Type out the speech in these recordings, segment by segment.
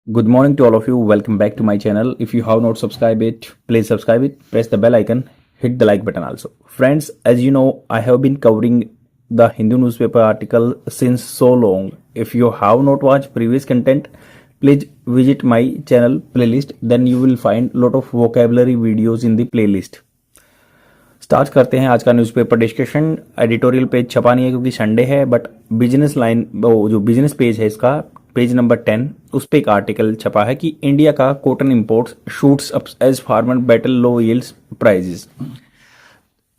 Good morning to all of you. Welcome back to my channel. If you have not subscribed it, please subscribe it. Press the bell icon. Hit the like button also. Friends, as you know, I have been covering the Hindu newspaper article since so long. If you have not watched previous content, please visit my channel playlist. Then you will find lot of vocabulary videos in the playlist. Start करते हैं आज का newspaper discussion. Editorial page छपा नहीं है क्योंकि Sunday है, but business line वो जो बिजनेस पेज है इसका पेज नंबर 10 उस पर एक आर्टिकल छपा है कि इंडिया का cotton imports shoots up as farmer battle low yields prices.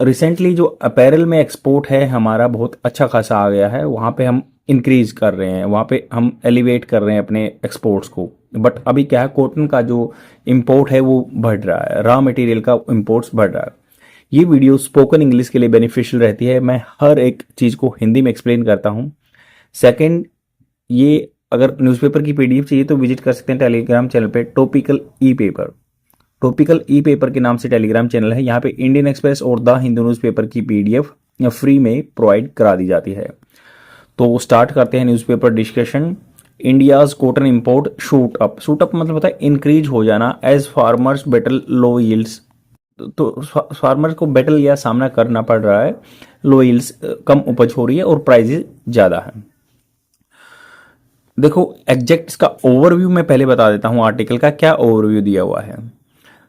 Recently जो अपैरल में एक्सपोर्ट है हमारा बहुत अच्छा खासा आ गया है, वहाँ पे हम इंक्रीज कर रहे हैं, वहाँ पे हम एलिवेट कर रहे हैं अपने एक्सपोर्ट्स को। बट अभी क्या है, कॉटन का जो इम्पोर्ट है वो बढ़ रहा है, रॉ मटेरियल का इम्पोर्ट्स बढ़ रहा है। ये वीडियो स्पोकन इंग्लिश के लिए बेनिफिशियल रहती है, मैं हर एक चीज़ को हिंदी में एक्सप्लेन करता हूँ। सेकंड, ये अगर न्यूज़पेपर की पीडीएफ चाहिए तो विजिट कर सकते हैं टेलीग्राम चैनल पे टॉपिकल ई पेपर। टॉपिकल ई पेपर के नाम से टेलीग्राम चैनल है, यहाँ पे इंडियन एक्सप्रेस और द हिंदू न्यूज़पेपर की पीडीएफ फ्री में प्रोवाइड करा दी जाती है। तो स्टार्ट करते हैं newspaper discussion. India's cotton import shoot up मतलब होता है इंक्रीज हो जाना as farmers battle low yields. तो फार्मर को बैटल या सामना करना पड़ रहा है, लो यील्ड्स कम उपज हो रही है और प्राइजेस ज़्यादा है। देखो एग्जैक्ट इसका ओवरव्यू मैं पहले बता देता हूं, आर्टिकल का क्या ओवरव्यू दिया हुआ है।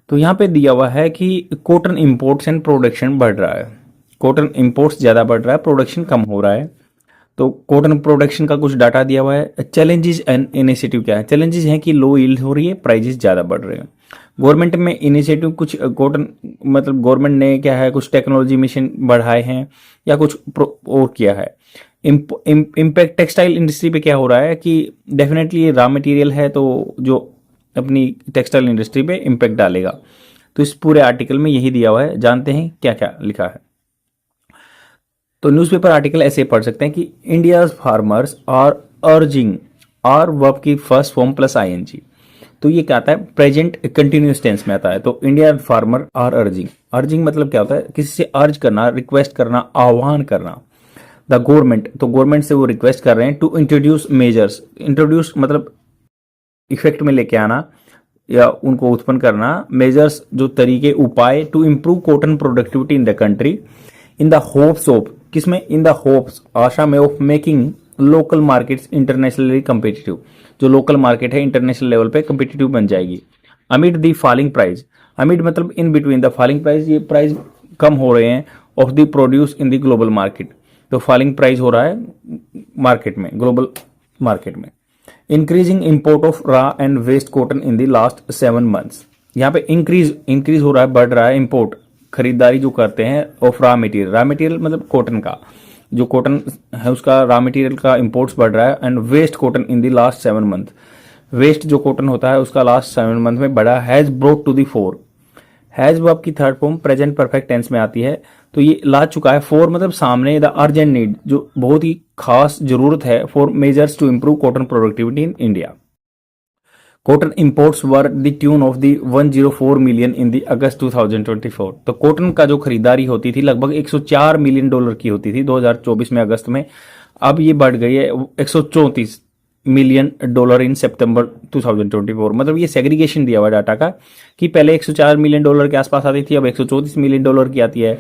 तो यहाँ पे दिया हुआ है कि कॉटन इंपोर्ट्स एंड प्रोडक्शन बढ़ रहा है, कॉटन इंपोर्ट्स ज़्यादा बढ़ रहा है, प्रोडक्शन कम हो रहा है। तो कॉटन प्रोडक्शन का कुछ डाटा दिया हुआ है। चैलेंजेस एंड इनिशिएटिव क्या है, चैलेंजेस हैं कि लो यील्ड हो रही है, प्राइजेस ज़्यादा बढ़ रहे हैं। गवर्नमेंट में इनिशिएटिव कुछ कॉटन मतलब गवर्नमेंट ने क्या है, कुछ टेक्नोलॉजी मिशन बढ़ाए हैं या कुछ और किया है। इम्पैक्ट टेक्सटाइल इंडस्ट्री पे क्या हो रहा है कि डेफिनेटली रॉ मटेरियल है तो जो अपनी टेक्सटाइल इंडस्ट्री पे इम्पैक्ट डालेगा। तो इस पूरे आर्टिकल में यही दिया हुआ है, जानते हैं क्या क्या लिखा है। तो न्यूज़पेपर आर्टिकल ऐसे पढ़ सकते हैं कि India's farmers are urging, are verb की फर्स्ट फॉर्म प्लस आईएनजी। तो ये क्या आता है, प्रेजेंट कंटिन्यूस टेंस में आता है। तो India farmer are urging, urging मतलब क्या होता है, किसी से अर्ज करना, रिक्वेस्ट करना, आह्वान करना। द गवर्नमेंट, तो गवर्नमेंट से वो रिक्वेस्ट कर रहे हैं टू इंट्रोड्यूस मेजर्स, इंट्रोड्यूस मतलब इफेक्ट में लेके आना या उनको उत्पन्न करना, मेजर्स जो तरीके उपाय, to improve cotton productivity in the country in the hopes of, किसमें, इन द होप्स आशा में, of making local markets internationally competitive, जो लोकल मार्केट है इंटरनेशनल लेवल पे कम्पिटिटिव बन जाएगी। Amid the falling price, amid मतलब in between the falling price, ये प्राइस कम हो रहे हैं, of the produce in the global market, तो फॉलिंग प्राइस हो रहा है मार्केट में, ग्लोबल मार्केट में। Increasing import of raw and waste cotton in the last 7 months, यहाँ पे इंक्रीज हो रहा है, बढ़ रहा है इंपोर्ट, खरीदारी जो करते हैं of raw material, raw material मतलब कॉटन का, जो कॉटन है उसका रॉ मटेरियल का इंपोर्ट्स बढ़ रहा है। And waste cotton in the last 7 month, waste जो कॉटन होता है उसका लास्ट 7 मंथ में बढ़ा। Has brought to the fore, has verb की third form present perfect tense में आती है, तो ये ला चुका है। फोर मतलब सामने, द अर्जेंट नीड जो बहुत ही खास जरूरत है, for measures to improve cotton productivity in India. Cotton imports were the tune of the 104 million in the August 2024। तो कॉटन का जो खरीदारी होती थी लगभग 104 मिलियन डॉलर की होती थी 2024 में अगस्त में, अब ये बढ़ गई है 134 मिलियन डॉलर इन सितंबर 2024। मतलब ये सेग्रीगेशन दिया हुआ डाटा का कि पहले 104 मिलियन डॉलर के आसपास आती थी, अब 134 मिलियन डॉलर की आती है।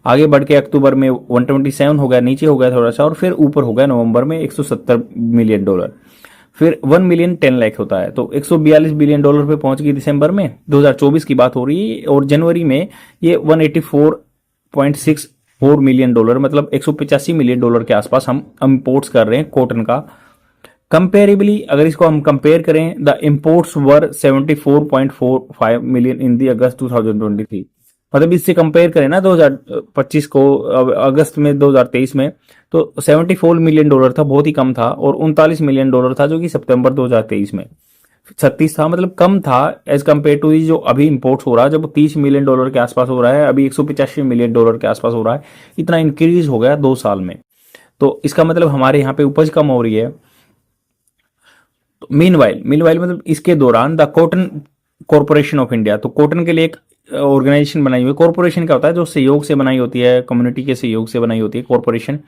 आगे बढ़ के अक्टूबर में 127 हो गया, नीचे हो गया थोड़ा सा, और फिर ऊपर हो गया नवंबर में 170 मिलियन डॉलर। फिर 1 मिलियन 10 लाख होता है, तो 142 बिलियन डॉलर पे पहुंच गई दिसंबर में, 2024 की बात हो रही है। और जनवरी में ये 184.64 मिलियन डॉलर मतलब 185 मिलियन डॉलर के आसपास हम इंपोर्ट्स कर रहे हैं कॉटन का। कंपेरेबली अगर इसको हम कंपेयर करें, the imports were 74.45 million in the August 2023। मतलब इससे कंपेयर करें ना 2025 को अगस्त में 2023 में, तो 74 मिलियन डॉलर था, बहुत ही कम था। और 39 मिलियन डॉलर था जो कि सितंबर 2023 में 36 था, मतलब कम था एज कम्पेयर टू जो अभी इंपोर्ट्स हो रहा है, जब 30 मिलियन डॉलर के आसपास हो रहा है, अभी 185 मिलियन डॉलर के आसपास हो रहा है। इतना इंक्रीज हो गया 2 साल में, तो इसका मतलब हमारे यहाँ पे उपज कम हो रही है। तो मीनवाइल मतलब इसके दौरान the cotton corporation of India, तो कॉटन के लिए एक ऑर्गेनाइजेशन बनाई हुई है। कॉर्पोरेशन क्या होता है, जो सहयोग से बनाई होती है, कम्युनिटी के सहयोग से बनाई होती है corporation,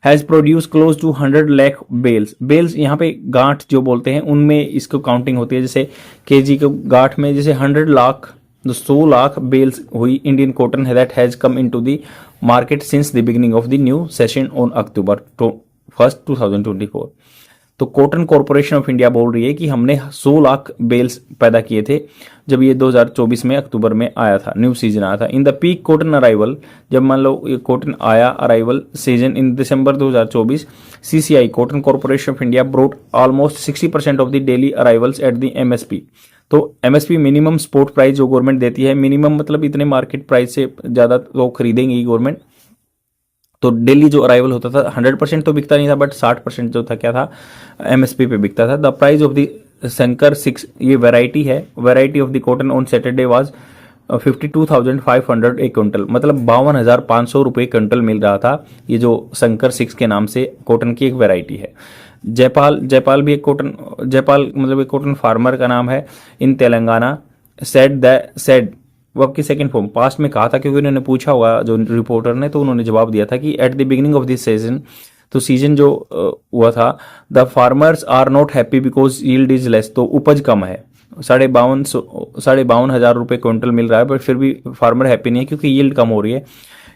has produce close to 100 lakh bales. Bales यहाँ पे गांठ जो बोलते हैं उनमें इसको काउंटिंग होती है, जैसे केजी को गांठ में जैसे 100 लाख, 100 लाख बेल्स हुई इंडियन कॉटन है that has come into the market since the beginning of the new session on October 1 2024। तो कॉटन कॉरपोरेशन ऑफ इंडिया बोल रही है कि हमने 100 लाख बेल्स पैदा किए थे जब ये 2024 में अक्टूबर में आया था, न्यू सीजन आया था। In the peak cotton arrival, जब मान लो ये कॉटन आया arrival season in December 2024, CCI cotton corporation of India brought almost 60% of the daily arrivals at the MSP. तो एमएसपी मिनिमम सपोर्ट प्राइस जो गवर्नमेंट देती है, मिनिमम मतलब इतने मार्केट प्राइस से ज्यादा तो खरीदेंगी गवर्नमेंट। तो डेली जो अराइवल होता था 100% तो बिकता नहीं था, बट 60% जो था क्या था एमएसपी पे बिकता था। The price of the Shankar 6, ये वेराइटी है, variety of the cotton on Saturday was 52,500 एक क्विंटल, मतलब 52,500 रुपये क्विंटल मिल रहा था। ये जो शंकर 6 के नाम से कॉटन की एक वेराइटी है। जयपाल भी एक कॉटन, जयपाल मतलब एक कॉटन फार्मर का नाम है इन तेलंगाना। सेड वो आपकी सेकंड फॉर्म पास्ट में कहा था, क्योंकि उन्होंने पूछा हुआ जो रिपोर्टर ने, तो उन्होंने जवाब दिया था कि at the beginning of this season, तो सीजन जो हुआ था, the farmers are not happy because yield is less, तो उपज कम है, 52,500 रुपये क्विंटल मिल रहा है, बट फिर भी फार्मर हैप्पी नहीं है क्योंकि यील्ड कम हो रही है।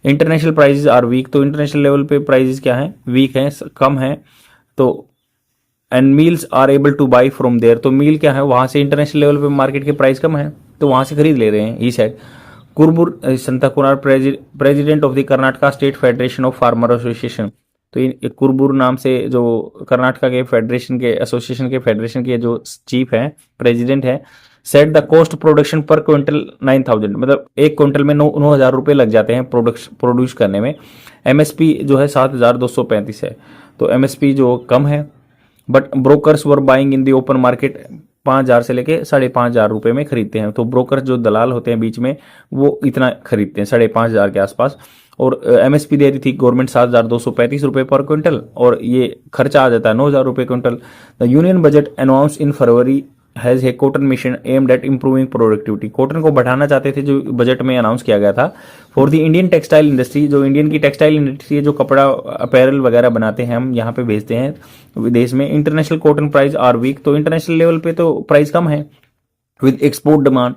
इंटरनेशनल प्राइजेस आर वीक, तो इंटरनेशनल लेवल पे प्राइजेस क्या है, वीक हैं, कम है। तो and mills are able to buy from there, तो मील क्या है वहां से इंटरनेशनल लेवल पे मार्केट के प्राइस कम है तो वहां से खरीद ले रहे हैं। He said Kurbur Santhakumar, president of the Karnataka state federation of farmer association, तो ये कुरबुर नाम से जो कर्नाटका के फेडरेशन के एसोसिएशन के फेडरेशन के जो चीफ है, प्रेसिडेंट है, सेट द कॉस्ट प्रोडक्शन पर क्विंटल 9,000, मतलब एक क्विंटल में 9,000 रुपये लग जाते हैं प्रोड्यूस करने में। एमएसपी जो है 7,235 है, तो एमएसपी जो कम है, but brokers were buying in the open market 5,000 से लेके 5,500 रुपये में खरीदते हैं। तो ब्रोकर जो दलाल होते हैं बीच में वो इतना खरीदते हैं 5,500 के आसपास। और एमएसपी दे रही थी गवर्नमेंट 7,235 रुपये पर क्विंटल, और ये खर्चा आ जाता है 9,000 रुपये quintal. The union budget announce in February has a cotton mission aimed at improving productivity, cotton को बढ़ाना चाहते थे जो बजट में अनाउंस किया गया था। For the Indian textile industry, जो इंडियन की टेक्सटाइल इंडस्ट्री है, जो कपड़ा अपैरल वगैरह बनाते हैं, हम यहाँ पे भेजते हैं विदेश में। International cotton price are weak, तो इंटरनेशनल लेवल पे तो प्राइस कम है। विद एक्सपोर्ट डिमांड,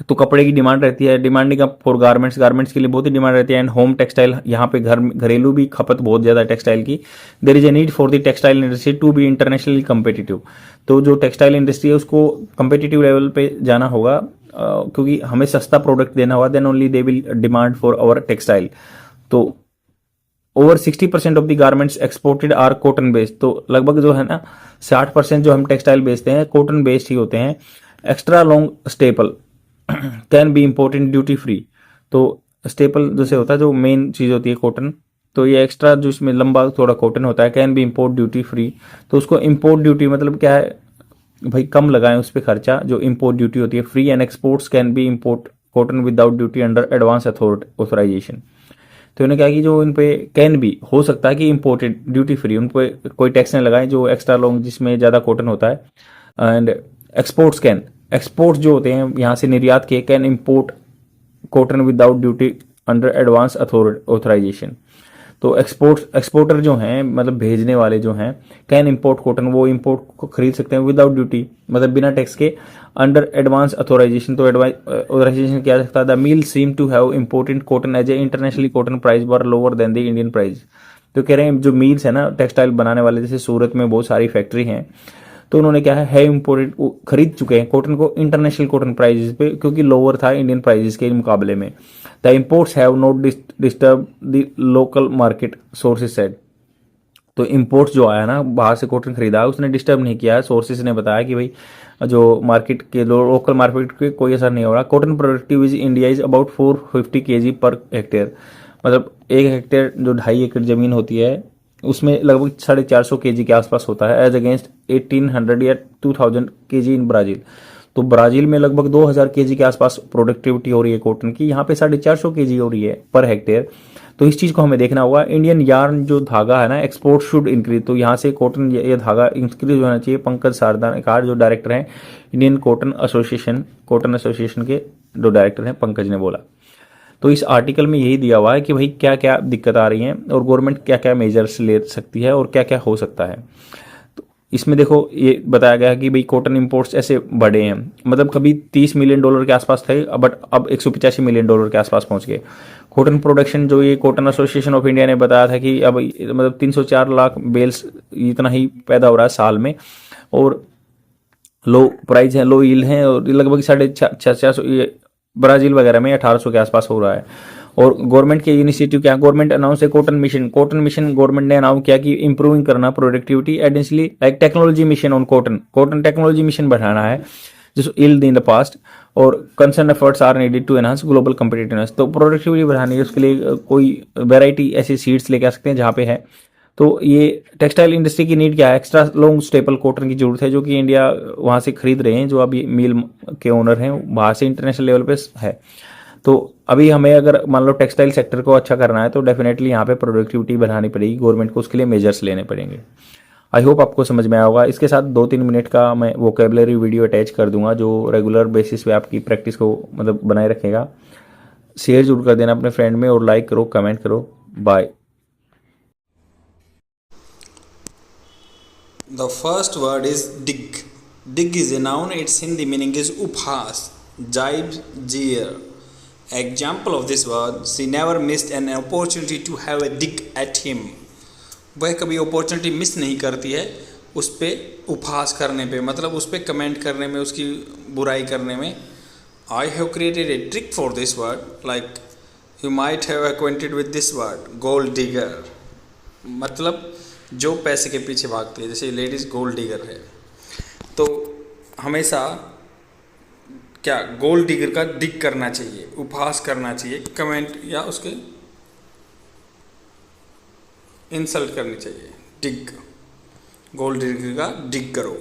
तो कपड़े की डिमांड रहती है, डिमांडिंग फॉर गारमेंट्स के लिए बहुत ही डिमांड रहती है। एंड होम टेक्सटाइल, यहाँ पे घरेलू भी खपत बहुत ज्यादा है टेक्सटाइल की। There is a need for the textile industry to be internationally competitive, तो जो टेक्सटाइल इंडस्ट्री है उसको कम्पिटिटिव लेवल पे जाना होगा, क्योंकि हमें सस्ता प्रोडक्ट देना होगा, then only they will demand for our textile. तो over 60% of the garments exported are cotton based, तो लगभग जो है ना 60% जो हम टेक्सटाइल बेचते हैं कॉटन बेस्ड ही होते हैं। Extra long staple can be important duty free, तो स्टेपल जैसे होता है जो मेन चीज होती है कॉटन, तो ये एक्स्ट्रा जो इसमें लंबा थोड़ा कॉटन होता है, can be import duty free, तो उसको इम्पोर्ट ड्यूटी मतलब क्या है भाई, कम लगाएं उस पर खर्चा, जो इम्पोर्ट ड्यूटी होती है। Free and exports can be import cotton without duty under advance authorisation, तो उन्होंने कहा कि जो इन पे कैन भी हो सकता है कि इम्पोर्टेड ड्यूटी फ्री, उन पे कोई टैक्स नहीं लगाए जो एक्स्ट्रा लॉन्ग जिसमें ज़्यादा कॉटन होता है। एंड एक्सपोर्ट्स जो होते हैं यहाँ से निर्यात के, can import cotton without duty under advance authorisation, तो एक्सपोर्टर जो हैं मतलब भेजने वाले जो हैं, कैन इम्पोर्ट कॉटन, वो इम्पोर्ट को खरीद सकते हैं विदाउट ड्यूटी, मतलब बिना टैक्स के, अंडर एडवांस ऑथराइजेशन, तो ऑथराइजेशन किया जा सकता है। The mill seem to have important cotton as a internationally cotton price were lower than the Indian price, तो कह रहे हैं जो मील्स है ना टेक्सटाइल बनाने वाले, जैसे सूरत में बहुत सारी फैक्ट्री हैं, तो उन्होंने क्या है इम्पोर्टेड खरीद चुके हैं कॉटन को इंटरनेशनल कॉटन प्राइजेस पे, क्योंकि लोअर था इंडियन प्राइजेस के मुकाबले में। The imports have not disturb the local market, sources said, तो इम्पोर्ट्स जो आया ना बाहर से कॉटन खरीदा उसने डिस्टर्ब नहीं किया है। सोर्सेज ने बताया कि भाई जो मार्केट के लोकल मार्केट के कोई असर नहीं हो रहा। Cotton productive is India is about 450 kg per hectare, मतलब 1 हेक्टेयर जो 2.5 एकड़ जमीन होती है उसमें लगभग 450 kg के आसपास होता है, एज अगेंस्ट 1800 या 2000 kg इन ब्राजील। तो ब्राजील में लगभग 2000 kg के आसपास प्रोडक्टिविटी हो रही है कॉटन की, यहाँ पे 450 kg हो रही है पर हेक्टेयर। तो इस चीज को हमें देखना होगा। इंडियन यार्न जो धागा है ना एक्सपोर्ट शुड इंक्रीज, तो यहाँ से कॉटन ये धागा इंक्रीज होना चाहिए। पंकज सारदार जो डायरेक्टर हैं इंडियन कॉटन एसोसिएशन के जो डायरेक्टर हैं पंकज ने बोला। तो इस आर्टिकल में यही दिया हुआ है कि भाई क्या क्या दिक्कत आ रही है और गवर्नमेंट क्या क्या मेजर्स ले सकती है और क्या क्या हो सकता है। तो इसमें देखो ये बताया गया है कि भाई कॉटन इंपोर्ट्स ऐसे बढ़े हैं, मतलब कभी $30 मिलियन के आसपास थे, बट अब $185 मिलियन के आसपास पहुंच गए। कॉटन प्रोडक्शन जो ये कॉटन एसोसिएशन ऑफ इंडिया ने बताया था कि अब मतलब 304 लाख बेल्स इतना ही पैदा हो रहा है साल में, और लो प्राइस है, लो यील्ड है, और लगभग 450 ये ब्राजील वगैरह में 1800 के आसपास हो रहा है। और गवर्नमेंट के इनिशिएटिव क्या, गवर्नमेंट अनाउंस है cotton mission. Cotton mission government ने अनाउंस किया कि इंप्रूविंग करना productivity additionally like technology mission on cotton technology mission बढ़ाना है जिसको इल्ड इन द पास्ट, और concern efforts are needed to enhance global competitiveness. तो प्रोडक्टिविटी बढ़ाने के उसके लिए कोई वेराइटी ऐसी सीड्स लेके आ सकते हैं जहाँ पे है। तो ये टेक्सटाइल इंडस्ट्री की नीड क्या है, एक्स्ट्रा लॉन्ग स्टेपल कॉटन की जरूरत है, जो कि इंडिया वहाँ से खरीद रहे हैं, जो अभी मिल के ओनर हैं बाहर से इंटरनेशनल लेवल पे है। तो अभी हमें अगर मान लो टेक्सटाइल सेक्टर को अच्छा करना है तो डेफिनेटली यहाँ पे प्रोडक्टिविटी बढ़ानी पड़ेगी गवर्नमेंट को, उसके लिए मेजर्स लेने पड़ेंगे। आई होप आपको समझ में आया होगा। इसके साथ 2-3 मिनट का मैं वोकेबलरी वीडियो अटैच कर दूंगा जो रेगुलर बेसिस पे आपकी प्रैक्टिस को मतलब बनाए रखेगा। शेयर जरूर कर देना अपने फ्रेंड में, और लाइक करो, कमेंट करो। Bye. The first word is dig. Dig is a noun. Its Hindi meaning is uphas, jibe, jeer. Example of this word: she never missed an opportunity to have a dig at him. वह कभी opportunity miss नहीं करती है उस पर उपहास करने पे, मतलब उस पर कमेंट करने में, उसकी बुराई करने में। I have created a trick for this word, like you might have acquainted with this word, gold digger. मतलब जो पैसे के पीछे भागती है, जैसे लेडीज़ गोल्ड डिगर है, तो हमेशा क्या गोल्ड डिगर का डिग करना चाहिए, उपहास करना चाहिए, कमेंट या उसके इंसल्ट करनी चाहिए। डिग, गोल्ड डिगर का डिग करो।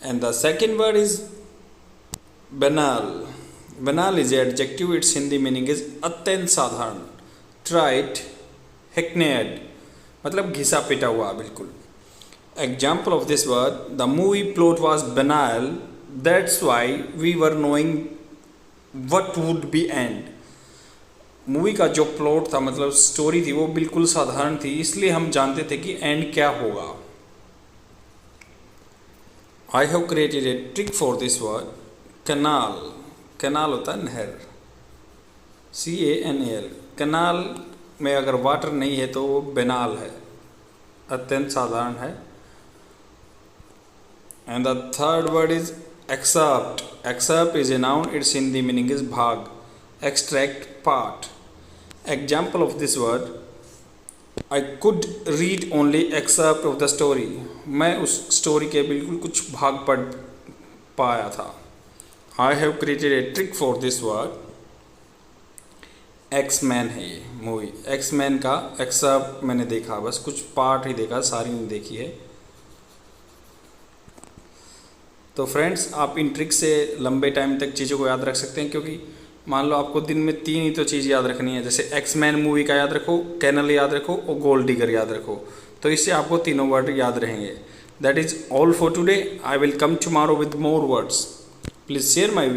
And the second word is banal. Banal is adjective. Its Hindi meaning is अत्यंत साधारण, ट्राइट, हेक्नेड, मतलब घिसा पिटा हुआ बिल्कुल। Example of this word: the movie plot was banal, that's why we were knowing what would be end. Movie का जो plot था, मतलब स्टोरी थी, वो बिल्कुल साधारण थी, इसलिए हम जानते थे कि एंड क्या होगा। आई have created a trick for this word, canal. Canal होता है नहर, CANAL। कैनाल में अगर वाटर नहीं है तो वो बेनाल है, अत्यंत साधारण है। And the third word is excerpt. Excerpt is a noun. Its Hindi meaning is भाग, extract, part. Example of this word: I could read only excerpt of the story. मैं उस स्टोरी के बिल्कुल कुछ भाग पढ़ पाया था। I have created a trick for this word, axeman है ये मूवी। एक्समैन का एक्सर्प्ट मैंने देखा, बस कुछ पार्ट ही देखा, सारी नहीं देखी है। तो फ्रेंड्स, आप इन ट्रिक से लंबे टाइम तक चीज़ों को याद रख सकते हैं, क्योंकि मान लो आपको दिन में 3 ही तो चीज़ याद रखनी है, जैसे एक्समैन मूवी का याद रखो, कैनल याद रखो और गोल्ड डिगर याद रखो, तो इससे आपको तीनों वर्ड याद रहेंगे। That is all for today. I will come tomorrow with more words. Please share my